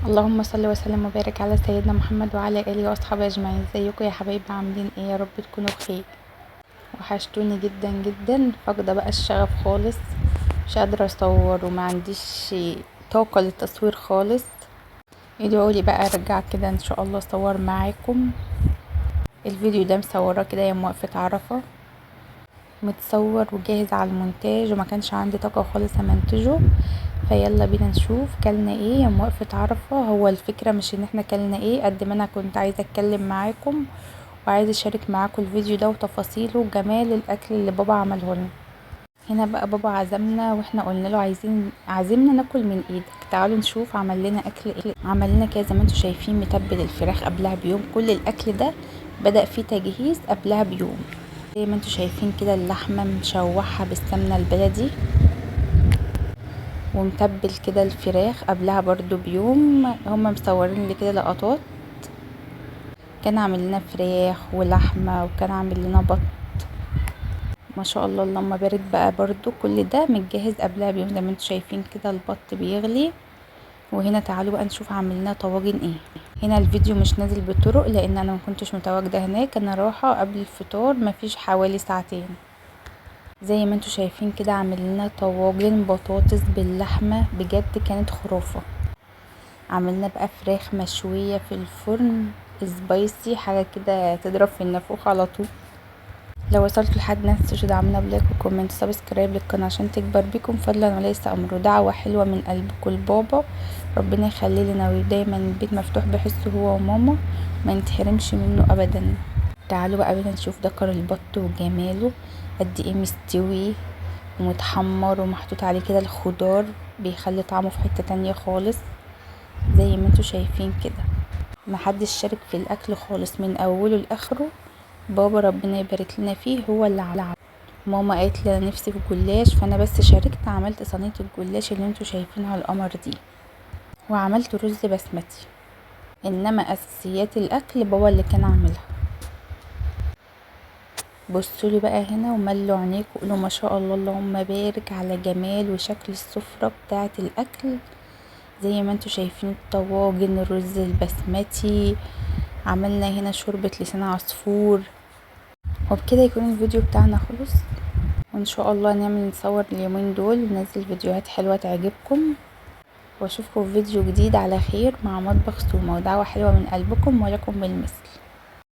اللهم صل وسلم وبارك على سيدنا محمد وعلى اله واصحابه اجمعين. ازيكم يا حبايبي؟ عاملين ايه؟ يا رب تكونوا بخير. وحشتوني جدا جدا. فاقده بقى الشغف خالص، مش قادره اصور وما عنديش طاقه للتصوير خالص. ادعولي بقى ارجع كده ان شاء الله اصور معاكم. الفيديو ده مصوره كده يوم وقفه عرفه، متصور وجاهز على المونتاج، وما كانش عندي طاقه خالص امنتجه. فيلا بينا نشوف كلنا ايه يوم وقفة عرفة. هو الفكرة مش ان احنا كلنا ايه، قد ما انا كنت عايزة اتكلم معاكم وعايزة اشارك معاكم الفيديو ده وتفاصيله وجمال الاكل اللي بابا عمله لنا. هنا بقى بابا عزمنا واحنا قلنا له عازمنا ناكل من ايدك. تعالوا نشوف عمل لنا اكل ايه. عمل لنا كده زي ما انتم شايفين، متبل الفراخ قبلها بيوم. كل الاكل ده بدأ فيه تجهيز قبلها بيوم. زي ما انتم شايفين كده اللحمة مشوحة بالسمنة البلدي، ومتبل كده الفراخ قبلها برضو بيوم. هما مصورين لي كده لقطات. كان عامل لنا فراخ ولحمة، وكان عامل لنا بط. ما شاء الله اللهم بارك بقى. برضو كل ده متجهز قبلها بيوم زي ما انتم شايفين كده. البط بيغلي. وهنا تعالوا بقى نشوف عامل لنا طواجن ايه. هنا الفيديو مش نازل بطرق لان انا ما كنتش متواجده هناك، انا رايحه قبل الفطار مفيش حوالي ساعتين. زي ما انتم شايفين كده عامل لنا طواجن بطاطس باللحمه، بجد كانت خرافه. عملنا بقى فراخ مشوية في الفرن سبايسي، حاجة كده تضرب في النافوخ على طول. لو وصلتوا لحد ناس تدعمونا بلايك وكومنت سبسكرايب للقناة عشان تكبر بيكم فضلا وليس امر. دعوة حلوة من قلبكم لبابا، ربنا يخلي لنا ودايما البيت مفتوح بحسه هو وماما، ما نتحرمش منه ابدا. تعالوا بقى بينا نشوف دكر البط وجماله قد ايه مستوي ومتحمر ومحطوط عليه كده الخضار، بيخلي طعمه في حتة تانية خالص. زي ما انتوا شايفين كده محدش شارك في الاكل خالص من اوله لاخره. بابا ربنا يبارك لنا فيه هو اللي عمل. ماما قالت لي انا نفسي في جلاش، فانا بس شاركت، عملت صينيه الجلاش اللي انتوا شايفينها القمر دي، وعملت رز بسمتي. انما اساسيات الاكل بابا اللي كان عاملها. بصوا لي بقى هنا وملوا عينيكم وقولوا ما شاء الله اللهم بارك على جمال وشكل السفره بتاعه الاكل. زي ما انتوا شايفين الطواجن، الرز البسمتي، عملنا هنا شوربة لسان عصفور. وبكده يكون الفيديو بتاعنا خلص، وان شاء الله نصور اليومين دول وننزل فيديوهات حلوة تعجبكم. واشوفكم في فيديو جديد على خير مع مطبخ سومة، ودعوة حلوة من قلبكم ولكم بالمثل.